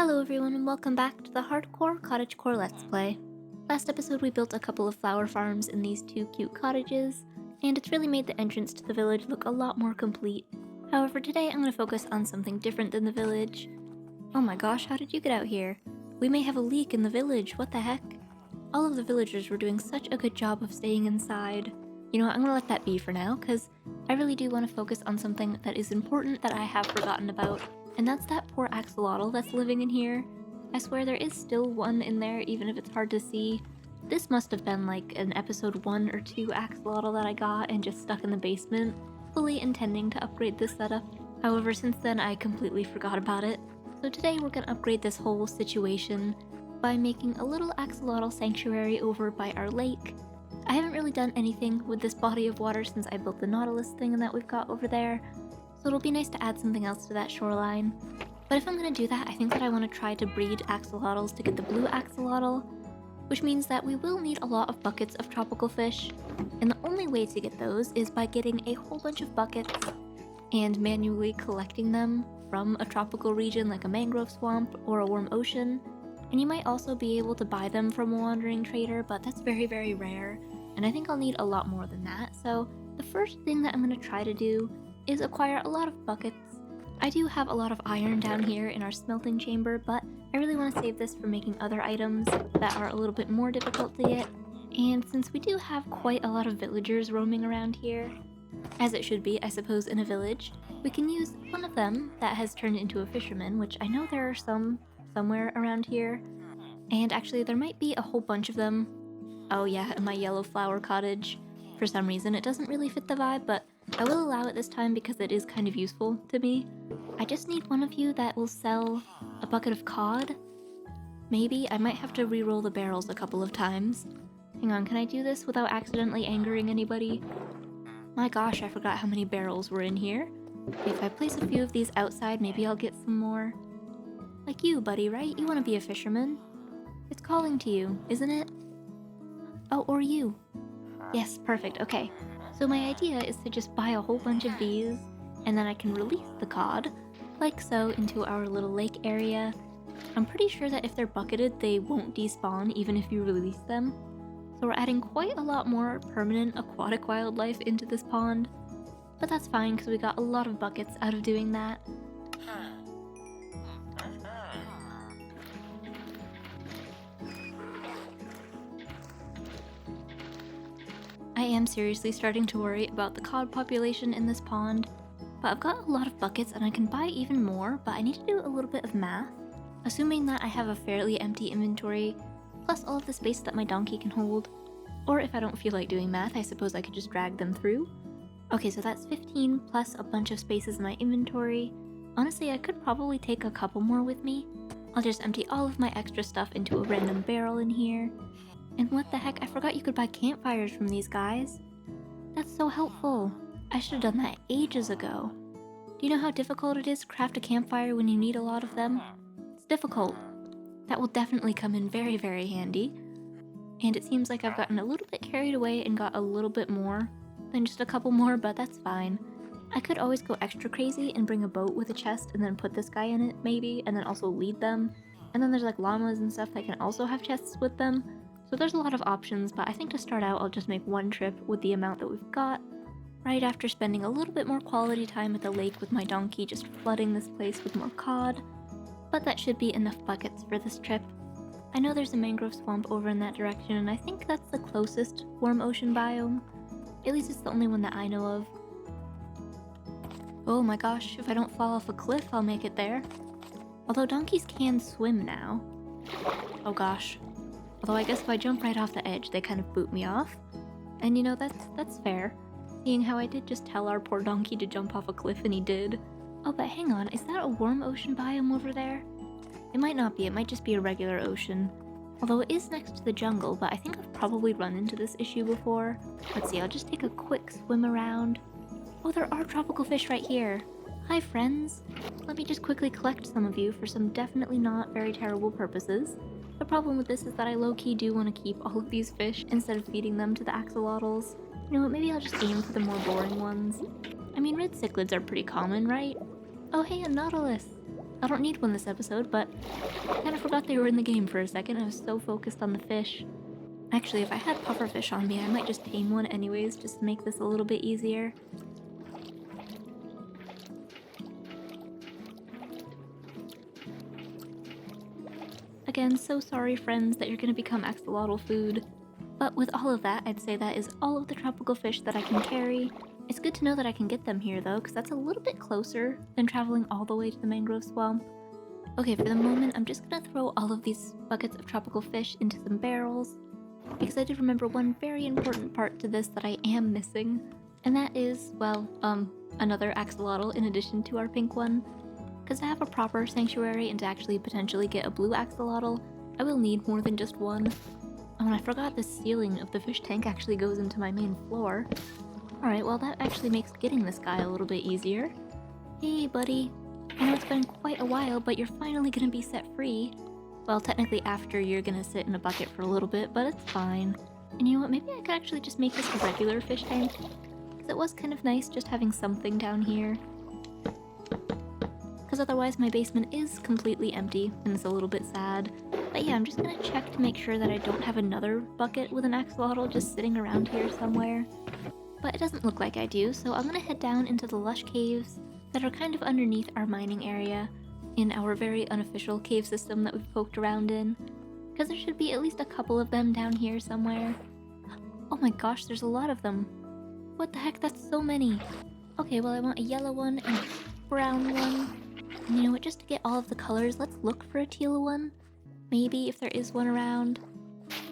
Hello everyone and welcome back to the Hardcore Cottagecore Let's Play. Last episode we built a couple of flower farms in these two cute cottages, and it's really made the entrance to the village look a lot more complete. However, today I'm going to focus on something different than the village. Oh my gosh, how did you get out here? We may have a leak in the village, what the heck? All of the villagers were doing such a good job of staying inside. You know what, I'm going to let that be for now, because I really do want to focus on something that is important that I have forgotten about. And that's that poor axolotl that's living in here. I swear there is still one in there, even if it's hard to see. This must have been like an episode 1 or 2 axolotl that I got and just stuck in the basement, fully intending to upgrade this setup. However, since then I completely forgot about it. So today we're gonna upgrade this whole situation by making a little axolotl sanctuary over by our lake. I haven't really done anything with this body of water since I built the nautilus thing that we've got over there. So it'll be nice to add something else to that shoreline. But if I'm going to do that, I think that I want to try to breed axolotls to get the blue axolotl, which means that we will need a lot of buckets of tropical fish. And the only way to get those is by getting a whole bunch of buckets and manually collecting them from a tropical region like a mangrove swamp or a warm ocean. And you might also be able to buy them from a wandering trader, but that's very, very rare. And I think I'll need a lot more than that. So the first thing that I'm going to try to do is acquire a lot of buckets. I do have a lot of iron down here in our smelting chamber, but I really want to save this for making other items that are a little bit more difficult to get. And since we do have quite a lot of villagers roaming around here, as it should be, I suppose, in a village, we can use one of them that has turned into a fisherman, which I know there are some somewhere around here. And actually, there might be a whole bunch of them. Oh yeah, in my yellow flower cottage. For some reason, it doesn't really fit the vibe, but I will allow it this time because it is kind of useful to me. I just need one of you that will sell a bucket of cod. Maybe. I might have to re-roll the barrels a couple of times. Hang on, can I do this without accidentally angering anybody? My gosh, I forgot how many barrels were in here. If I place a few of these outside, maybe I'll get some more. Like you, buddy, right? You want to be a fisherman? It's calling to you, isn't it? Oh, or you. Yes, perfect, okay. So my idea is to just buy a whole bunch of these, and then I can release the cod, like so, into our little lake area. I'm pretty sure that if they're bucketed, they won't despawn even if you release them. So we're adding quite a lot more permanent aquatic wildlife into this pond. But that's fine because we got a lot of buckets out of doing that. I am seriously starting to worry about the cod population in this pond, but I've got a lot of buckets and I can buy even more, but I need to do a little bit of math. Assuming that I have a fairly empty inventory, plus all of the space that my donkey can hold. Or if I don't feel like doing math, I suppose I could just drag them through. Okay, so that's 15 plus a bunch of spaces in my inventory. Honestly, I could probably take a couple more with me. I'll just empty all of my extra stuff into a random barrel in here. And what the heck, I forgot you could buy campfires from these guys. That's so helpful. I should have done that ages ago. Do you know how difficult it is to craft a campfire when you need a lot of them? It's difficult. That will definitely come in very, very handy. And it seems like I've gotten a little bit carried away and got a little bit more than just a couple more, but that's fine. I could always go extra crazy and bring a boat with a chest and then put this guy in it, maybe, and then also lead them. And then there's like llamas and stuff that can also have chests with them. So there's a lot of options, but I think to start out I'll just make one trip with the amount that we've got, right after spending a little bit more quality time at the lake with my donkey just flooding this place with more cod. But that should be enough buckets for this trip. I know there's a mangrove swamp over in that direction, and I think that's the closest warm ocean biome. At least it's the only one that I know of. Oh my gosh, if I don't fall off a cliff I'll make it there. Although donkeys can swim now. Oh gosh. Although I guess if I jump right off the edge, they kind of boot me off. And you know, that's fair. Seeing how I did just tell our poor donkey to jump off a cliff and he did. Oh, but hang on, is that a warm ocean biome over there? It might not be, it might just be a regular ocean. Although it is next to the jungle, but I think I've probably run into this issue before. Let's see, I'll just take a quick swim around. Oh, there are tropical fish right here. Hi, friends. Let me just quickly collect some of you for some definitely not very terrible purposes. The problem with this is that I low-key do want to keep all of these fish instead of feeding them to the axolotls. You know what, maybe I'll just aim for the more boring ones. I mean, red cichlids are pretty common, right? Oh hey, a nautilus! I don't need one this episode, but I kind of forgot they were in the game for a second. I was so focused on the fish. Actually, if I had pufferfish on me, I might just tame one anyways, just to make this a little bit easier. Again, so sorry friends that you're gonna become axolotl food. But with all of that, I'd say that is all of the tropical fish that I can carry. It's good to know that I can get them here though, because that's a little bit closer than traveling all the way to the mangrove swamp. Okay, for the moment, I'm just gonna throw all of these buckets of tropical fish into some barrels, because I did remember one very important part to this that I am missing, and that is, well, another axolotl in addition to our pink one. Because to have a proper sanctuary and to actually potentially get a blue axolotl, I will need more than just one. Oh, and I forgot the ceiling of the fish tank actually goes into my main floor. Alright, well that actually makes getting this guy a little bit easier. Hey buddy, I know it's been quite a while, but you're finally gonna be set free. Well, technically after you're gonna sit in a bucket for a little bit, but it's fine. And you know what, maybe I could actually just make this a regular fish tank. Because it was kind of nice just having something down here. Because otherwise my basement is completely empty, and it's a little bit sad. But yeah, I'm just gonna check to make sure that I don't have another bucket with an axolotl just sitting around here somewhere. But it doesn't look like I do, so I'm gonna head down into the lush caves that are kind of underneath our mining area in our very unofficial cave system that we've poked around in. Because there should be at least a couple of them down here somewhere. Oh my gosh, there's a lot of them. What the heck, that's so many. Okay, well I want a yellow one and a brown one. And you know what, just to get all of the colors, let's look for a teal one. Maybe if there is one around.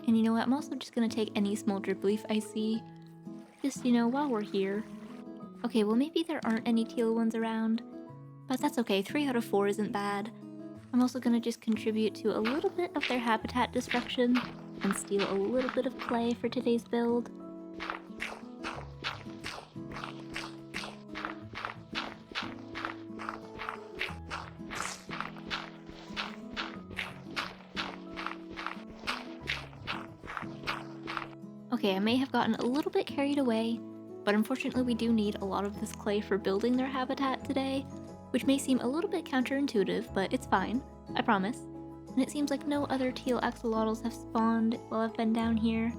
And you know what, I'm also just gonna take any small drip leaf I see. Just, you know, while we're here. Okay, well maybe there aren't any teal ones around. But that's okay, 3 out of 4 isn't bad. I'm also gonna just contribute to a little bit of their habitat destruction and steal a little bit of clay for today's build. Okay, I may have gotten a little bit carried away, but unfortunately we do need a lot of this clay for building their habitat today, which may seem a little bit counterintuitive, but it's fine, I promise. And it seems like no other teal axolotls have spawned while I've been down here.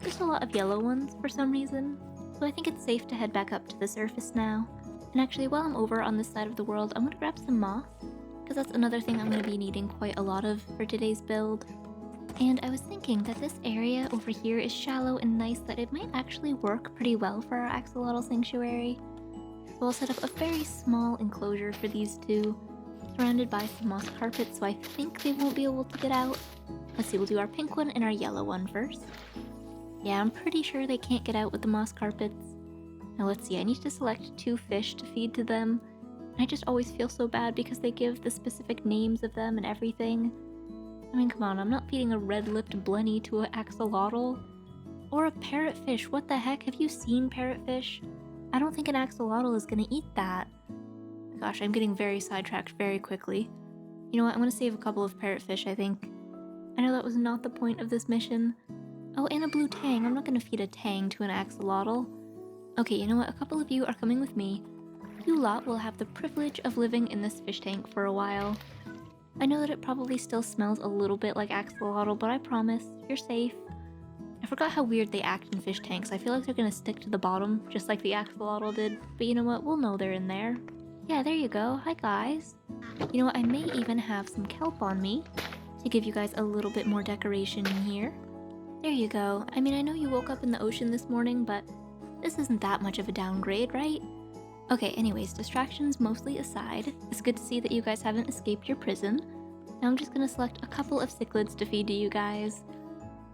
Just a lot of yellow ones for some reason, so I think it's safe to head back up to the surface now. And actually, while I'm over on this side of the world, I'm gonna grab some moss, because that's another thing I'm gonna be needing quite a lot of for today's build. And I was thinking that this area over here is shallow and nice, that it might actually work pretty well for our axolotl sanctuary. So I'll set up a very small enclosure for these two, surrounded by some moss carpet, so I think they won't be able to get out. Let's see, we'll do our pink one and our yellow one first. Yeah, I'm pretty sure they can't get out with the moss carpets. Now let's see, I need to select 2 fish to feed to them. I just always feel so bad because they give the specific names of them and everything. I mean, come on, I'm not feeding a red-lipped blenny to an axolotl. Or a parrotfish, what the heck? Have you seen parrotfish? I don't think an axolotl is gonna eat that. Gosh, I'm getting very sidetracked very quickly. You know what, I'm gonna save a couple of parrotfish, I think. I know that was not the point of this mission. Oh, and a blue tang. I'm not gonna feed a tang to an axolotl. Okay, you know what, a couple of you are coming with me. You lot will have the privilege of living in this fish tank for a while. I know that it probably still smells a little bit like axolotl, but I promise, you're safe. I forgot how weird they act in fish tanks. I feel like they're gonna stick to the bottom, just like the axolotl did. But you know what, we'll know they're in there. Yeah, there you go. Hi guys. You know what, I may even have some kelp on me to give you guys a little bit more decoration in here. There you go. I mean, I know you woke up in the ocean this morning, but this isn't that much of a downgrade, right? Okay, anyways, distractions mostly aside, it's good to see that you guys haven't escaped your prison. Now I'm just gonna select a couple of cichlids to feed to you guys.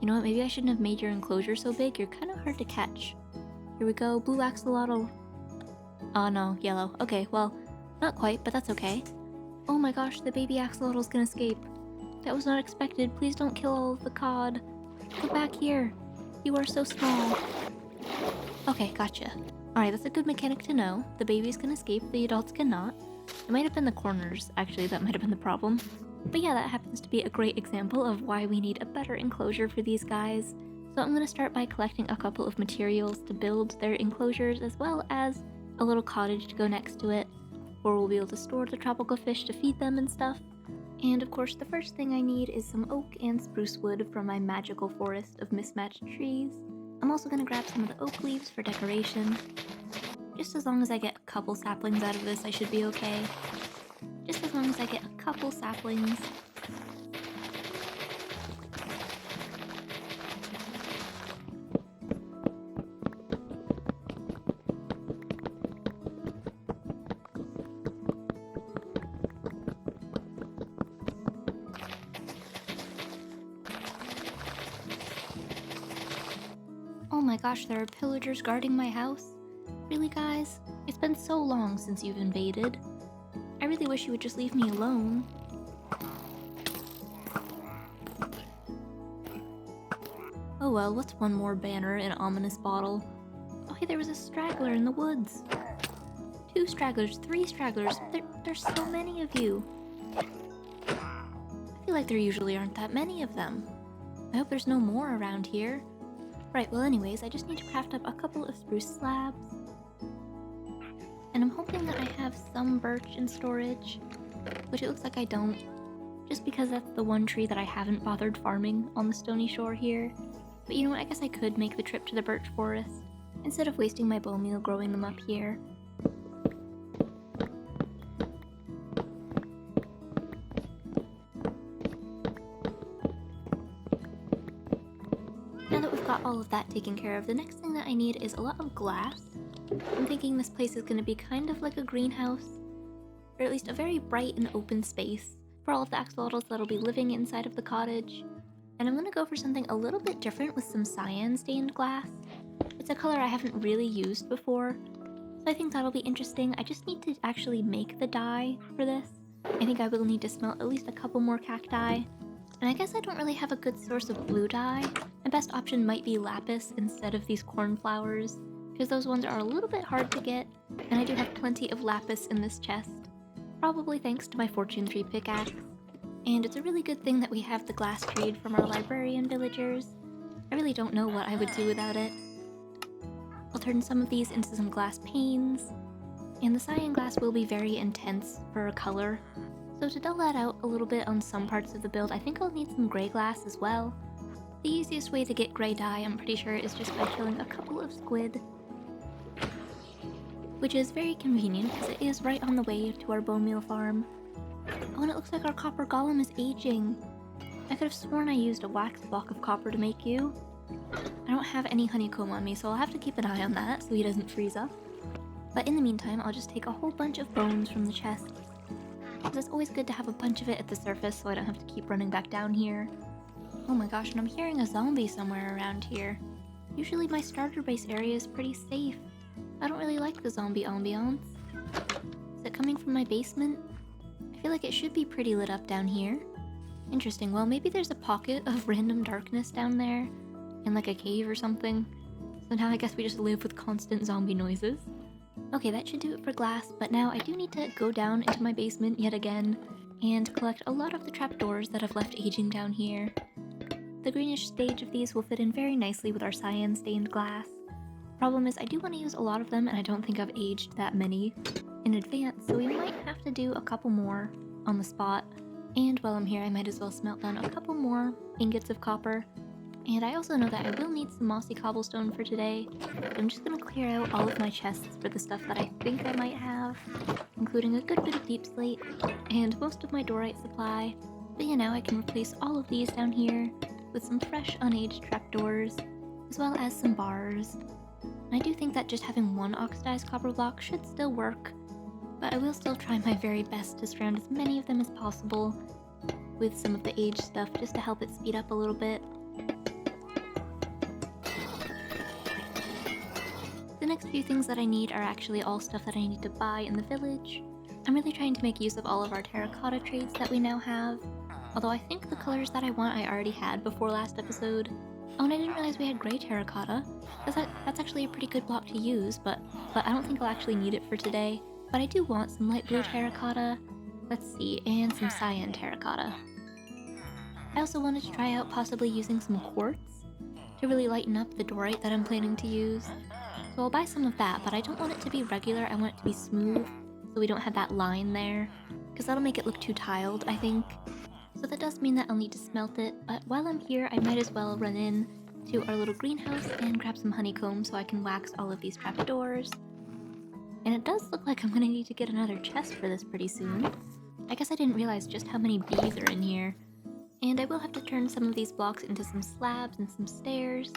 You know what, maybe I shouldn't have made your enclosure so big, you're kind of hard to catch. Here we go, blue axolotl. Oh no, yellow. Okay, well, not quite, but that's okay. Oh my gosh, the baby axolotl's gonna escape. That was not expected, please don't kill all of the cod. Go back here, you are so small. Okay, gotcha. Alright, that's a good mechanic to know. The babies can escape, the adults cannot. It might have been the corners, actually, that might have been the problem. But yeah, that happens to be a great example of why we need a better enclosure for these guys. So I'm going to start by collecting a couple of materials to build their enclosures, as well as a little cottage to go next to it. where we'll be able to store the tropical fish to feed them and stuff. And of course, the first thing I need is some oak and spruce wood from my magical forest of mismatched trees. I'm also gonna grab some of the oak leaves for decoration. Just as long as I get a couple saplings out of this, I should be okay. Just as long as I get a couple saplings. Oh my gosh, there are pillagers guarding my house? Really, guys? It's been so long since you've invaded. I really wish you would just leave me alone. Oh well, what's one more banner in an ominous bottle? Oh hey, there was a straggler in the woods. 2 stragglers, 3 stragglers. There's so many of you. I feel like there usually aren't that many of them. I hope there's no more around here. Right, well anyways, I just need to craft up a couple of spruce slabs. And I'm hoping that I have some birch in storage, which it looks like I don't, just because that's the one tree that I haven't bothered farming on the stony shore here. But you know what, I guess I could make the trip to the birch forest, instead of wasting my bone meal growing them up here. Now that we've got all of that taken care of, the next thing that I need is a lot of glass. I'm thinking this place is going to be kind of like a greenhouse, or at least a very bright and open space for all of the axolotls that'll be living inside of the cottage. And I'm going to go for something a little bit different with some cyan stained glass. It's a color I haven't really used before, so I think that'll be interesting. I just need to actually make the dye for this. I think I will need to smelt at least a couple more cacti. And I guess I don't really have a good source of blue dye. My best option might be lapis instead of these cornflowers, because those ones are a little bit hard to get, and I do have plenty of lapis in this chest, probably thanks to my fortune tree pickaxe. And it's a really good thing that we have the glass trade from our librarian villagers. I really don't know what I would do without it. I'll turn some of these into some glass panes, and the cyan glass will be very intense for a color. So to dull that out a little bit on some parts of the build, I think I'll need some gray glass as well. The easiest way to get gray dye, I'm pretty sure, is just by killing a couple of squid, which is very convenient because it is right on the way to our bone meal farm. Oh, and it looks like our copper golem is aging. I could have sworn I used a wax block of copper to make you. I don't have any honeycomb on me, so I'll have to keep an eye on that so he doesn't freeze up. But in the meantime, I'll just take a whole bunch of bones from the chest, because it's always good to have a bunch of it at the surface so I don't have to keep running back down here. Oh my gosh, and I'm hearing a zombie somewhere around here. Usually my starter base area is pretty safe. I don't really like the zombie ambiance. Is it coming from my basement? I feel like it should be pretty lit up down here. Interesting, well maybe there's a pocket of random darkness down there, in like a cave or something. So now I guess we just live with constant zombie noises. Okay, that should do it for glass, but now I do need to go down into my basement yet again and collect a lot of the trapdoors that I've left aging down here. The greenish stage of these will fit in very nicely with our cyan stained glass. Problem is I do want to use a lot of them, and I don't think I've aged that many in advance, so we might have to do a couple more on the spot. And while I'm here, I might as well smelt down a couple more ingots of copper. And I also know that I will need some mossy cobblestone for today. So I'm just going to clear out all of my chests for the stuff that I think I might have, including a good bit of deep slate and most of my dorite supply. But yeah, now I can replace all of these down here with some fresh unaged trapdoors, as well as some bars. And I do think that just having one oxidized copper block should still work, but I will still try my very best to surround as many of them as possible with some of the aged stuff just to help it speed up a little bit. The next few things that I need are actually all stuff that I need to buy in the village. I'm really trying to make use of all of our terracotta trades that we now have, although I think the colors that I want I already had before last episode. Oh, and I didn't realize we had gray terracotta. That's actually a pretty good block to use, but I don't think I'll actually need it for today. But I do want some light blue terracotta, let's see, and some cyan terracotta. I also wanted to try out possibly using some quartz to really lighten up the dorite that I'm planning to use. So I'll buy some of that, but I don't want it to be regular, I want it to be smooth. so we don't have that line there, because that'll make it look too tiled, I think. So that does mean that I'll need to smelt it, but while I'm here, I might as well run in to our little greenhouse and grab some honeycomb so I can wax all of these trapdoors. And it does look like I'm gonna need to get another chest for this pretty soon. I guess I didn't realize just how many bees are in here. And I will have to turn some of these blocks into some slabs and some stairs.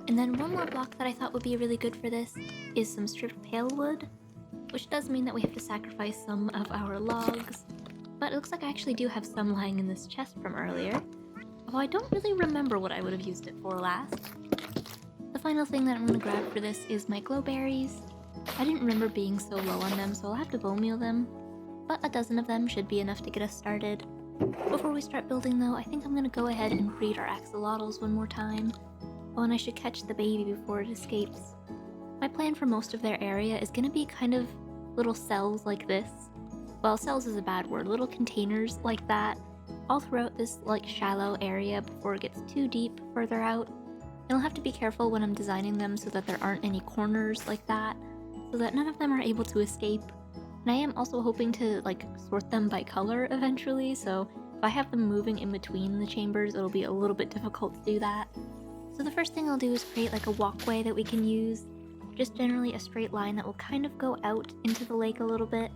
And then one more block that I thought would be really good for this is some stripped pale wood, which does mean that we have to sacrifice some of our logs. But it looks like I actually do have some lying in this chest from earlier, although I don't really remember what I would have used it for last. The final thing that I'm going to grab for this is my glowberries. I didn't remember being so low on them, so I'll have to bone meal them, but a dozen of them should be enough to get us started. Before we start building though, I think I'm going to go ahead and breed our axolotls one more time. Oh, and I should catch the baby before it escapes. My plan for most of their area is going to be kind of little cells like this. Well, cells is a bad word, little containers like that, all throughout this like shallow area before it gets too deep further out. And I'll have to be careful when I'm designing them so that there aren't any corners like that, so that none of them are able to escape. And I am also hoping to like sort them by color eventually, so if I have them moving in between the chambers, it'll be a little bit difficult to do that. So the first thing I'll do is create like a walkway that we can use, just generally a straight line that will kind of go out into the lake a little bit.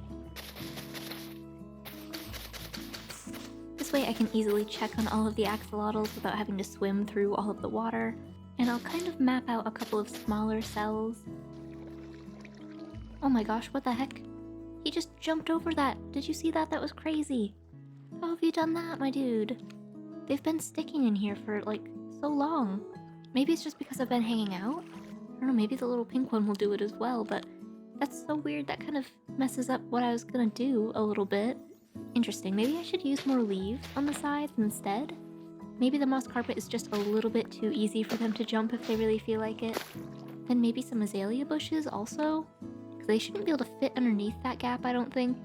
This way I can easily check on all of the axolotls without having to swim through all of the water, and I'll kind of map out a couple of smaller cells. Oh my gosh, what the heck? He just jumped over that. Did you see that? That was crazy. How have you done that, my dude? They've been sticking in here for like so long. Maybe it's just because I've been hanging out? I don't know, maybe the little pink one will do it as well, but that's so weird. That kind of messes up what I was gonna do a little bit. Interesting, maybe I should use more leaves on the sides instead? Maybe the moss carpet is just a little bit too easy for them to jump if they really feel like it. And maybe some azalea bushes also? Because they shouldn't be able to fit underneath that gap, I don't think.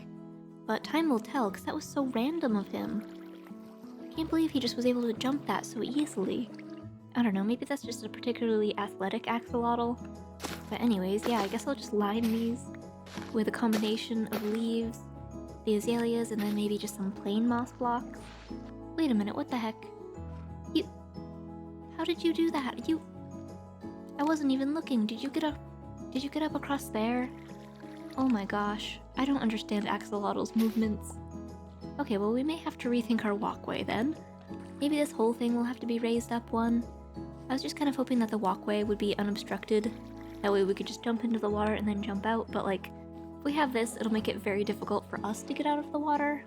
But time will tell, because that was so random of him. I can't believe he just was able to jump that so easily. I don't know, maybe that's just a particularly athletic axolotl. But anyways, yeah, I guess I'll just line these with a combination of leaves, the azaleas, and then maybe just some plain moss blocks. Wait a minute, what the heck? How did you do that? I wasn't even looking. Did you get up across there? Oh my gosh, I don't understand axolotls' movements. Okay, well we may have to rethink our walkway then. Maybe this whole thing will have to be raised up one. I was just kind of hoping that the walkway would be unobstructed. That way we could just jump into the water and then jump out, but like, if we have this, it'll make it very difficult for us to get out of the water.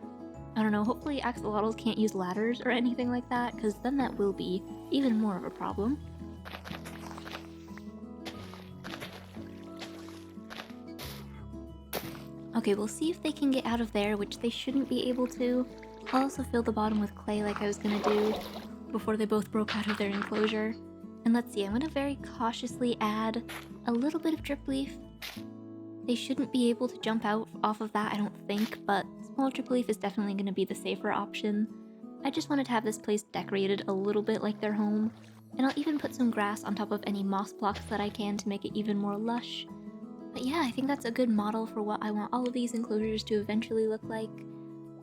I don't know, hopefully axolotls can't use ladders or anything like that, because then that will be even more of a problem. Okay, we'll see if they can get out of there, which they shouldn't be able to. I'll also fill the bottom with clay like I was gonna do before they both broke out of their enclosure. And let's see, I'm gonna very cautiously add a little bit of drip leaf. They shouldn't be able to jump out off of that, I don't think, but small drip leaf is definitely gonna be the safer option. I just wanted to have this place decorated a little bit like their home, and I'll even put some grass on top of any moss blocks that I can to make it even more lush. But yeah, I think that's a good model for what I want all of these enclosures to eventually look like.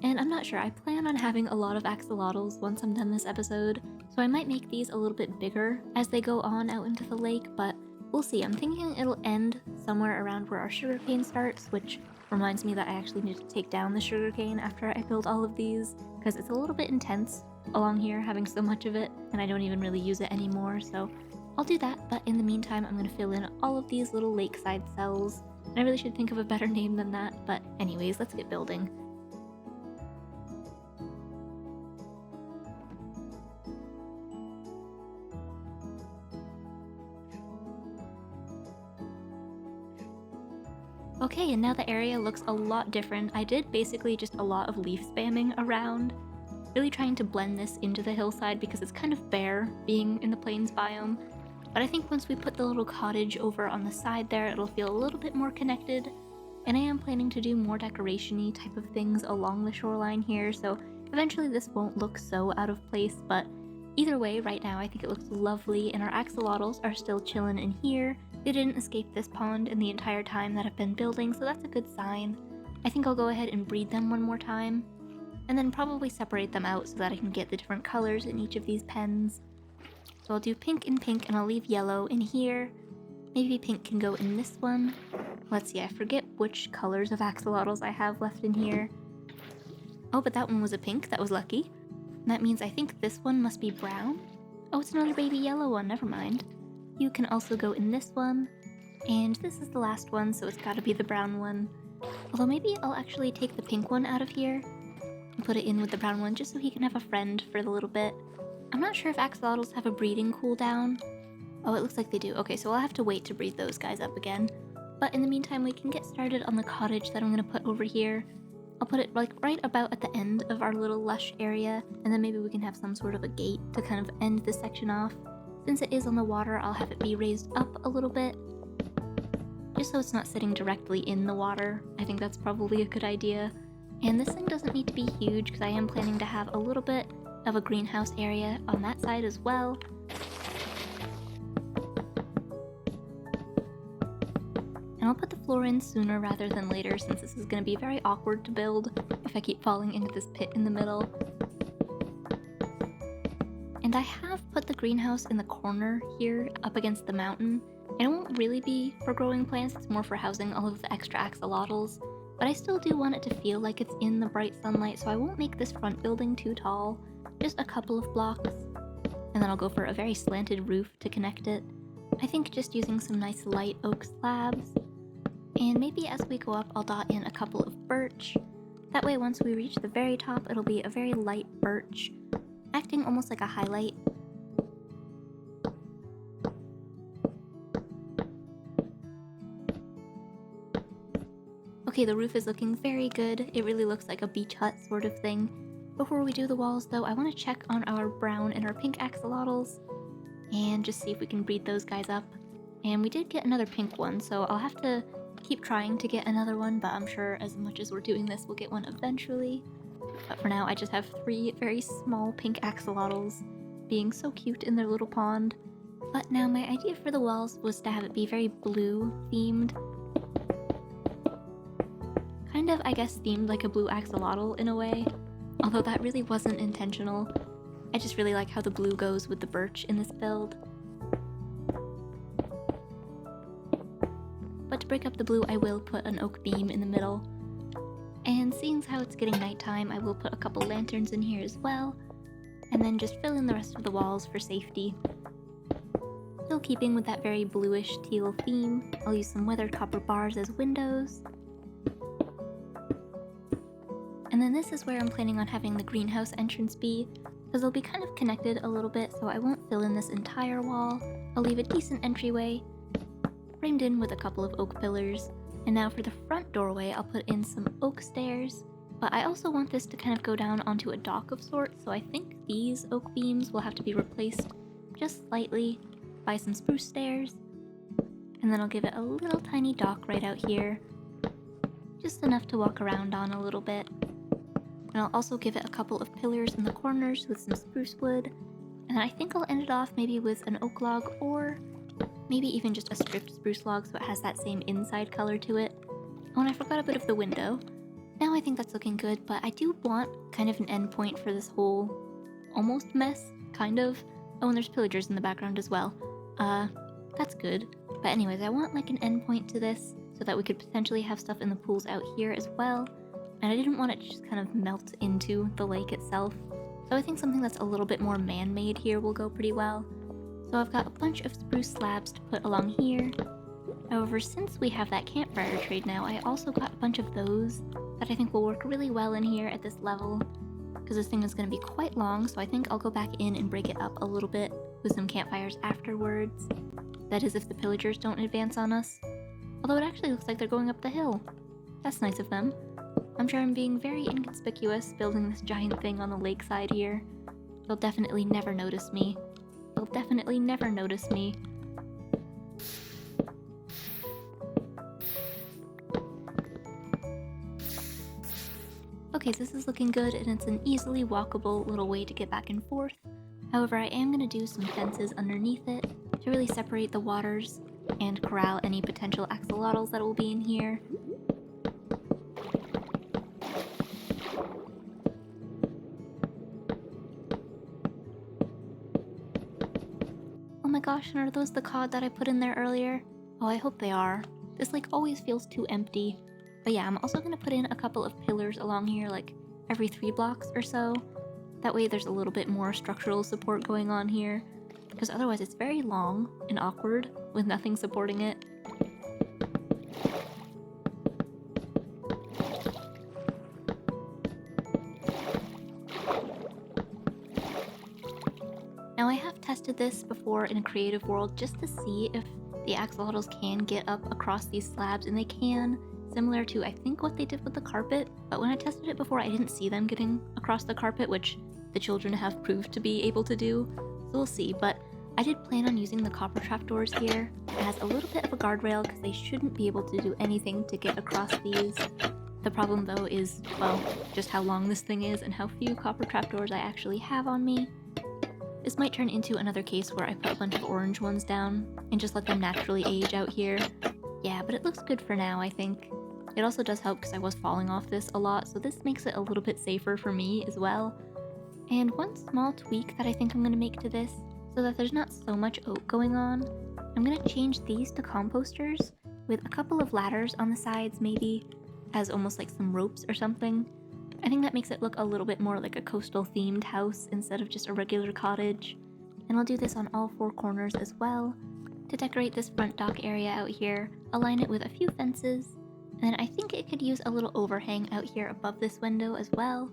And I'm not sure, I plan on having a lot of axolotls once I'm done this episode, so I might make these a little bit bigger as they go on out into the lake, but we'll see. I'm thinking it'll end somewhere around where our sugarcane starts, which reminds me that I actually need to take down the sugarcane after I build all of these, because it's a little bit intense along here having so much of it, and I don't even really use it anymore, so I'll do that. But in the meantime, I'm going to fill in all of these little lakeside cells. I really should think of a better name than that, but anyways, let's get building. Okay, and now the area looks a lot different. I did basically just a lot of leaf spamming around, really trying to blend this into the hillside because it's kind of bare being in the plains biome. But I think once we put the little cottage over on the side there, it'll feel a little bit more connected. And I am planning to do more decoration-y type of things along the shoreline here, so eventually this won't look so out of place, but Either way, right now I think it looks lovely, and our axolotls are still chilling in here. They didn't escape this pond in the entire time that I've been building, so that's a good sign. I think I'll go ahead and breed them one more time, and then probably separate them out so that I can get the different colors in each of these pens. So I'll do pink and pink, and I'll leave yellow in here. Maybe pink can go in this one. Let's see, I forget which colors of axolotls I have left in here. Oh, but that one was a pink, that was lucky. That means I think this one must be brown. Oh, it's another baby yellow one, never mind. You can also go in this one, and this is the last one, so it's gotta be the brown one. Although maybe I'll actually take the pink one out of here and put it in with the brown one just so he can have a friend for the little bit. I'm not sure if axolotls have a breeding cooldown. Oh, it looks like they do. Okay, so I'll have to wait to breed those guys up again. But in the meantime, we can get started on the cottage that I'm gonna put over here. I'll put it like right about at the end of our little lush area, and then maybe we can have some sort of a gate to kind of end this section off. Since it is on the water, I'll have it be raised up a little bit, just so it's not sitting directly in the water. I think that's probably a good idea. And this thing doesn't need to be huge because I am planning to have a little bit of a greenhouse area on that side as well. And I'll put the floor in sooner rather than later, since this is going to be very awkward to build if I keep falling into this pit in the middle. And I have put the greenhouse in the corner here up against the mountain. And it won't really be for growing plants, it's more for housing all of the extra axolotls. But I still do want it to feel like it's in the bright sunlight, so I won't make this front building too tall, just a couple of blocks. And then I'll go for a very slanted roof to connect it. I think just using some nice light oak slabs. And maybe as we go up, I'll dot in a couple of birch. That way once we reach the very top, it'll be a very light birch, acting almost like a highlight. Okay, the roof is looking very good. It really looks like a beach hut sort of thing. Before we do the walls though, I want to check on our brown and our pink axolotls and just see if we can breed those guys up. And we did get another pink one, so I'll have to keep trying to get another one, but I'm sure as much as we're doing this, we'll get one eventually. But for now, I just have 3 very small pink axolotls being so cute in their little pond. But now my idea for the walls was to have it be very blue themed. Kind of, I guess, themed like a blue axolotl in a way, although that really wasn't intentional. I just really like how the blue goes with the birch in this build. But to break up the blue, I will put an oak beam in the middle. And seeing as how it's getting nighttime, I will put a couple lanterns in here as well, and then just fill in the rest of the walls for safety. Still keeping with that very bluish teal theme, I'll use some weathered copper bars as windows. And then this is where I'm planning on having the greenhouse entrance be, because they'll be kind of connected a little bit, so I won't fill in this entire wall. I'll leave a decent entryway, framed in with a couple of oak pillars. And now for the front doorway, I'll put in some oak stairs, but I also want this to kind of go down onto a dock of sorts, so I think these oak beams will have to be replaced just slightly by some spruce stairs. And then I'll give it a little tiny dock right out here, just enough to walk around on a little bit. And I'll also give it a couple of pillars in the corners with some spruce wood, and I think I'll end it off maybe with an oak log, or maybe even just a stripped spruce log so it has that same inside color to it. Oh, and I forgot a bit of the window. Now I think that's looking good, but I do want kind of an end point for this whole almost mess, kind of. Oh, and there's pillagers in the background as well. That's good. But anyways, I want like an end point to this so that we could potentially have stuff in the pools out here as well. And I didn't want it to just kind of melt into the lake itself. So I think something that's a little bit more man-made here will go pretty well. So I've got a bunch of spruce slabs to put along here. However, since we have that campfire trade now, I also got a bunch of those that I think will work really well in here at this level, because this thing is going to be quite long, so I think I'll go back in and break it up a little bit with some campfires afterwards. That is if the pillagers don't advance on us. Although it actually looks like they're going up the hill. That's nice of them. I'm sure I'm being very inconspicuous building this giant thing on the lakeside here. They'll definitely never notice me. They'll definitely never notice me. Okay, so this is looking good, and it's an easily walkable little way to get back and forth. However, I am going to do some fences underneath it to really separate the waters and corral any potential axolotls that will be in here. Oh my gosh, and are those the cod that I put in there earlier? Oh, I hope they are. This lake always feels too empty. But yeah, I'm also going to put in a couple of pillars along here, like every 3 blocks or so. That way there's a little bit more structural support going on here, because otherwise it's very long and awkward with nothing supporting it. Now I have tested this before in a creative world just to see if the axolotls can get up across these slabs, and they can, similar to I think what they did with the carpet, but when I tested it before I didn't see them getting across the carpet, which the children have proved to be able to do, so we'll see. But I did plan on using the copper trapdoors here as a little bit of a guardrail because they shouldn't be able to do anything to get across these. The problem though is, well, just how long this thing is and how few copper trapdoors I actually have on me. This might turn into another case where I put a bunch of orange ones down and just let them naturally age out here. Yeah, but it looks good for now, I think. It also does help because I was falling off this a lot, so this makes it a little bit safer for me as well. And one small tweak that I think I'm going to make to this, so that there's not so much oak going on, I'm going to change these to composters with a couple of ladders on the sides, maybe as almost like some ropes or something. I think that makes it look a little bit more like a coastal themed house instead of just a regular cottage. And I'll do this on all 4 corners as well. To decorate this front dock area out here, align it with a few fences, and then I think it could use a little overhang out here above this window as well.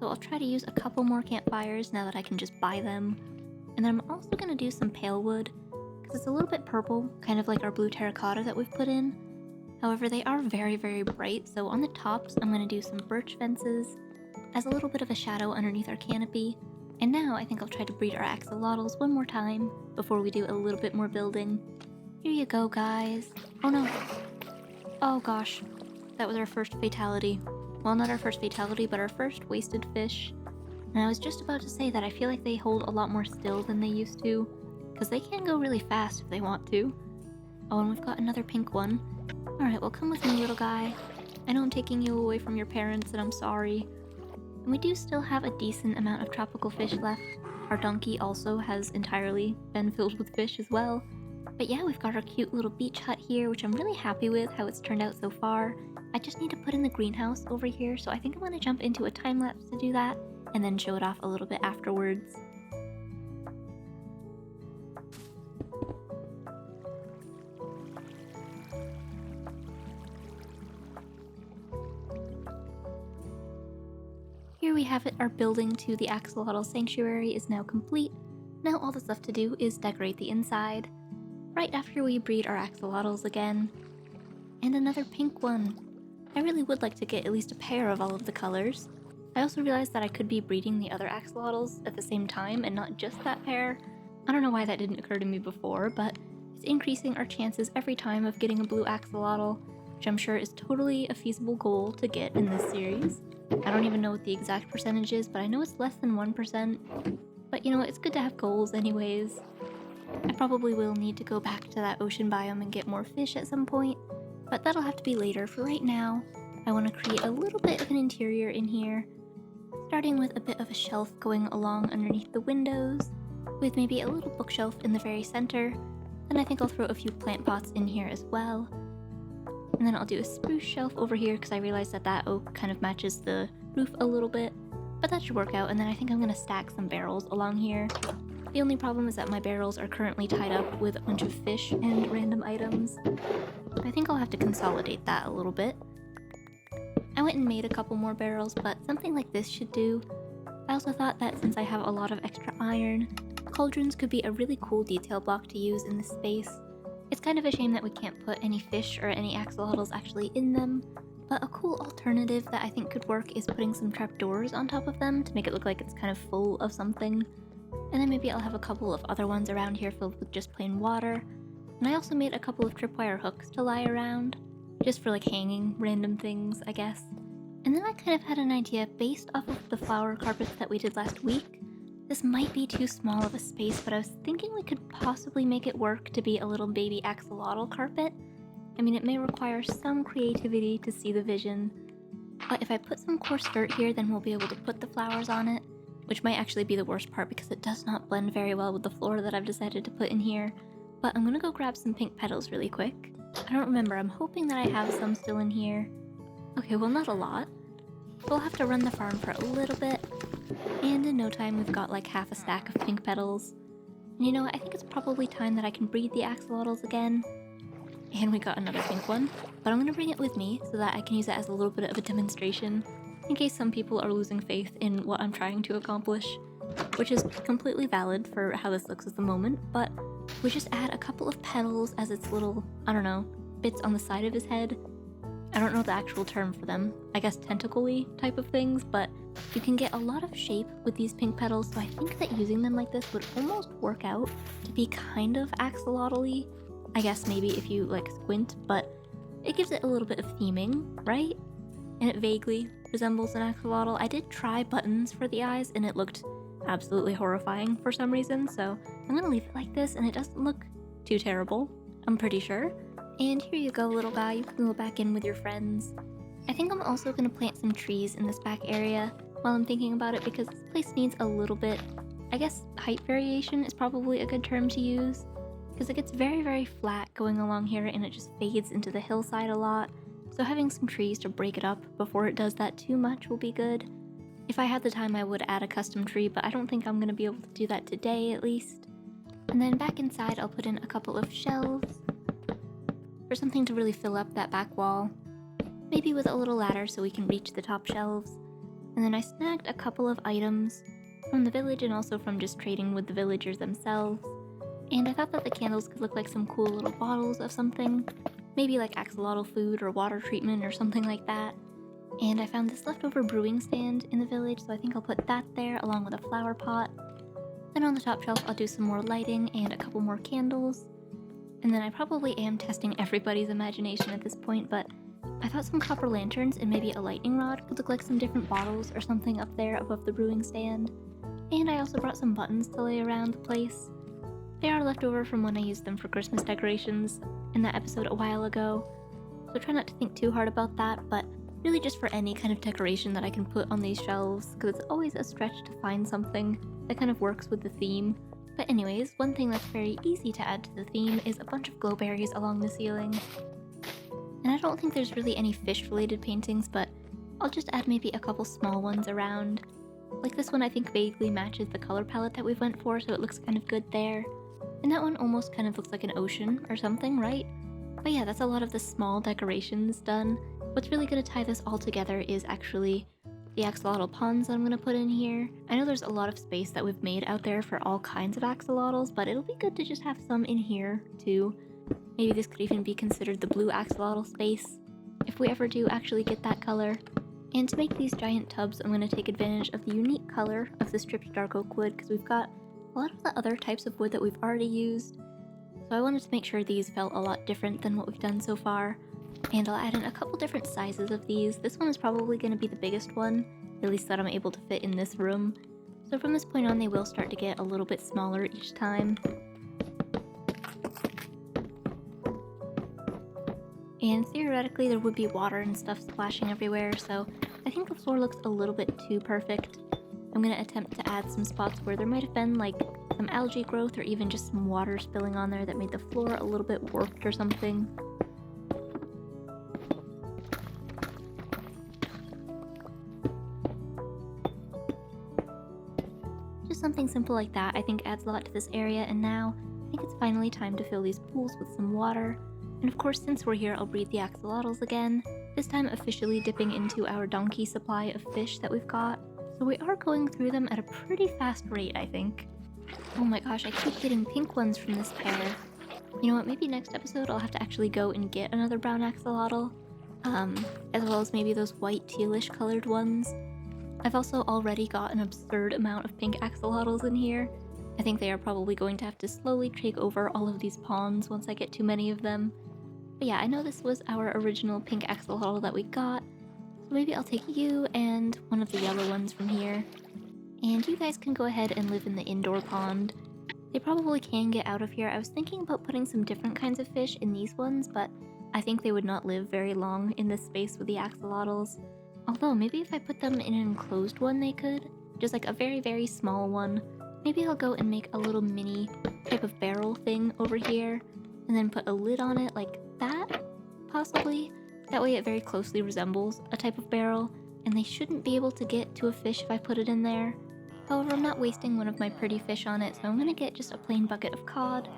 So I'll try to use a couple more campfires now that I can just buy them. And then I'm also going to do some pale wood, because it's a little bit purple, kind of like our blue terracotta that we've put in. However, they are very, very bright, so on the tops I'm going to do some birch fences as a little bit of a shadow underneath our canopy. And now I think I'll try to breed our axolotls one more time before we do a little bit more building. Here you go, guys. Oh no. Oh gosh. That was our first fatality. Well, not our first fatality, but our first wasted fish. And I was just about to say that I feel like they hold a lot more still than they used to, because they can go really fast if they want to. Oh, and we've got another pink one. Alright, well come with me, little guy. I know I'm taking you away from your parents, and I'm sorry. And we do still have a decent amount of tropical fish left. Our donkey also has entirely been filled with fish as well. But yeah, we've got our cute little beach hut here, which I'm really happy with how it's turned out so far. I just need to put in the greenhouse over here, so I think I'm going to jump into a time lapse to do that, and then show it off a little bit afterwards. Here we have it, our building to the axolotl sanctuary is now complete. Now all that's left to do is decorate the inside, right after we breed our axolotls again. And another pink one. I really would like to get at least a pair of all of the colors. I also realized that I could be breeding the other axolotls at the same time and not just that pair. I don't know why that didn't occur to me before, but it's increasing our chances every time of getting a blue axolotl, which I'm sure is totally a feasible goal to get in this series. I don't even know what the exact percentage is, but I know it's less than 1%. But you know what, it's good to have goals anyways. I probably will need to go back to that ocean biome and get more fish at some point, but that'll have to be later. For right now, I want to create a little bit of an interior in here, starting with a bit of a shelf going along underneath the windows, with maybe a little bookshelf in the very center, and I think I'll throw a few plant pots in here as well. And then I'll do a spruce shelf over here because I realized that that oak kind of matches the roof a little bit, but that should work out. And then I think I'm going to stack some barrels along here. The only problem is that my barrels are currently tied up with a bunch of fish and random items. I think I'll have to consolidate that a little bit. I went and made a couple more barrels, but something like this should do. I also thought that since I have a lot of extra iron, cauldrons could be a really cool detail block to use in this space. It's kind of a shame that we can't put any fish or any axolotls actually in them, but a cool alternative that I think could work is putting some trapdoors on top of them to make it look like it's kind of full of something. And then maybe I'll have a couple of other ones around here filled with just plain water. And I also made a couple of tripwire hooks to lie around, just for like hanging random things, I guess. And then I kind of had an idea based off of the flower carpets that we did last week, This might be too small of a space, but I was thinking we could possibly make it work to be a little baby axolotl carpet. I mean, it may require some creativity to see the vision, but if I put some coarse dirt here, then we'll be able to put the flowers on it, which might actually be the worst part because it does not blend very well with the floor that I've decided to put in here. But I'm gonna go grab some pink petals really quick. I don't remember, I'm hoping that I have some still in here. Okay, well, not a lot. We'll have to run the farm for a little bit, and in no time we've got like half a stack of pink petals. And you know what, I think it's probably time that I can breed the axolotls again. And we got another pink one, but I'm gonna bring it with me so that I can use it as a little bit of a demonstration in case some people are losing faith in what I'm trying to accomplish, which is completely valid for how this looks at the moment. But we just add a couple of petals as its little, I don't know, bits on the side of his head. I don't know the actual term for them, I guess tentacle-y type of things, but you can get a lot of shape with these pink petals, so I think that using them like this would almost work out to be kind of axolotl-y. I guess maybe if you like squint, but it gives it a little bit of theming, right? And it vaguely resembles an axolotl. I did try buttons for the eyes and it looked absolutely horrifying for some reason, so I'm gonna leave it like this, and it doesn't look too terrible, I'm pretty sure. And here you go, little guy, you can go back in with your friends. I think I'm also gonna plant some trees in this back area while I'm thinking about it, because this place needs a little bit, I guess height variation is probably a good term to use, because it gets very, very flat going along here and it just fades into the hillside a lot. So having some trees to break it up before it does that too much will be good. If I had the time, I would add a custom tree, but I don't think I'm gonna be able to do that today at least. And then back inside, I'll put in a couple of shelves for something to really fill up that back wall. Maybe with a little ladder so we can reach the top shelves. And then I snagged a couple of items from the village and also from just trading with the villagers themselves. And I thought that the candles could look like some cool little bottles of something. Maybe like axolotl food or water treatment or something like that. And I found this leftover brewing stand in the village, so I think I'll put that there along with a flower pot. Then on the top shelf I'll do some more lighting and a couple more candles. And then I probably am testing everybody's imagination at this point, but I thought some copper lanterns and maybe a lightning rod could look like some different bottles or something up there above the brewing stand. And I also brought some buttons to lay around the place. They are left over from when I used them for Christmas decorations in that episode a while ago, so try not to think too hard about that, but really just for any kind of decoration that I can put on these shelves, because it's always a stretch to find something that kind of works with the theme. But anyways, one thing that's very easy to add to the theme is a bunch of glowberries along the ceiling. And I don't think there's really any fish-related paintings, but I'll just add maybe a couple small ones around. Like this one I think vaguely matches the color palette that we went for, so it looks kind of good there. And that one almost kind of looks like an ocean or something, right? But yeah, that's a lot of the small decorations done. What's really going to tie this all together is actually the axolotl ponds that I'm going to put in here. I know there's a lot of space that we've made out there for all kinds of axolotls, but it'll be good to just have some in here too. Maybe this could even be considered the blue axolotl space, if we ever do actually get that color. And to make these giant tubs, I'm going to take advantage of the unique color of the stripped dark oak wood, because we've got a lot of the other types of wood that we've already used. So I wanted to make sure these felt a lot different than what we've done so far. And I'll add in a couple different sizes of these. This one is probably going to be the biggest one, at least that I'm able to fit in this room. So from this point on, they will start to get a little bit smaller each time. And theoretically there would be water and stuff splashing everywhere, so I think the floor looks a little bit too perfect. I'm going to attempt to add some spots where there might have been like some algae growth or even just some water spilling on there that made the floor a little bit warped or something. Just something simple like that I think adds a lot to this area, and now I think it's finally time to fill these pools with some water. And of course, since we're here, I'll breed the axolotls again, this time officially dipping into our donkey supply of fish that we've got. So we are going through them at a pretty fast rate, I think. Oh my gosh, I keep getting pink ones from this pair. You know what, maybe next episode I'll have to actually go and get another brown axolotl, as well as maybe those white tealish colored ones. I've also already got an absurd amount of pink axolotls in here. I think they are probably going to have to slowly take over all of these ponds once I get too many of them. But yeah, I know this was our original pink axolotl that we got, so maybe I'll take you and one of the yellow ones from here. And you guys can go ahead and live in the indoor pond. They probably can get out of here. I was thinking about putting some different kinds of fish in these ones, but I think they would not live very long in this space with the axolotls. Although, maybe if I put them in an enclosed one they could. Just like a very, very small one. Maybe I'll go and make a little mini type of barrel thing over here, and then put a lid on it like that, possibly. That way it very closely resembles a type of barrel, and they shouldn't be able to get to a fish if I put it in there. However, I'm not wasting one of my pretty fish on it, so I'm gonna get just a plain bucket of cod.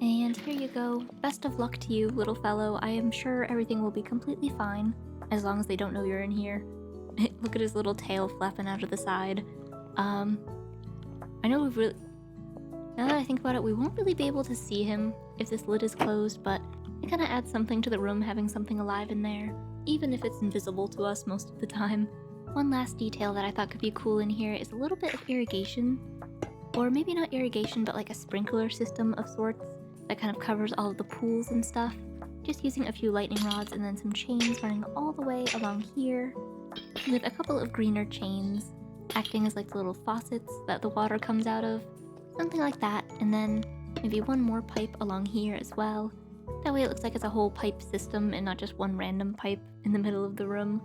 And here you go. Best of luck to you, little fellow. I am sure everything will be completely fine, as long as they don't know you're in here. Look at his little tail flapping out of the side. I know now that I think about it, we won't really be able to see him if this lid is closed, but it kind of adds something to the room having something alive in there, even if it's invisible to us most of the time. One last detail that I thought could be cool in here is a little bit of irrigation. Or maybe not irrigation, but like a sprinkler system of sorts that kind of covers all of the pools and stuff. Just using a few lightning rods and then some chains running all the way along here, with a couple of greener chains acting as like little faucets that the water comes out of. Something like that, and then maybe one more pipe along here as well. That way it looks like it's a whole pipe system and not just one random pipe in the middle of the room.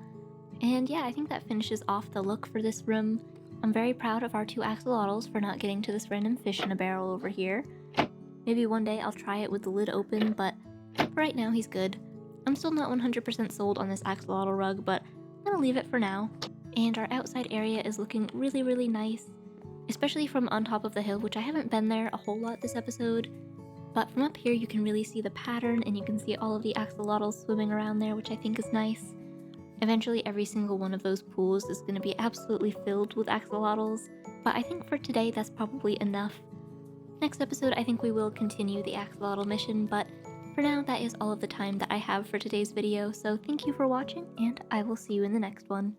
And yeah, I think that finishes off the look for this room. I'm very proud of our two axolotls for not getting to this random fish in a barrel over here. Maybe one day I'll try it with the lid open, but for right now he's good. I'm still not 100% sold on this axolotl rug, but I'm gonna leave it for now. And our outside area is looking really, really nice, especially from on top of the hill, which I haven't been there a whole lot this episode. But from up here you can really see the pattern, and you can see all of the axolotls swimming around there, which I think is nice. Eventually every single one of those pools is going to be absolutely filled with axolotls, but I think for today that's probably enough. Next episode I think we will continue the axolotl mission, but for now that is all of the time that I have for today's video, so thank you for watching, and I will see you in the next one.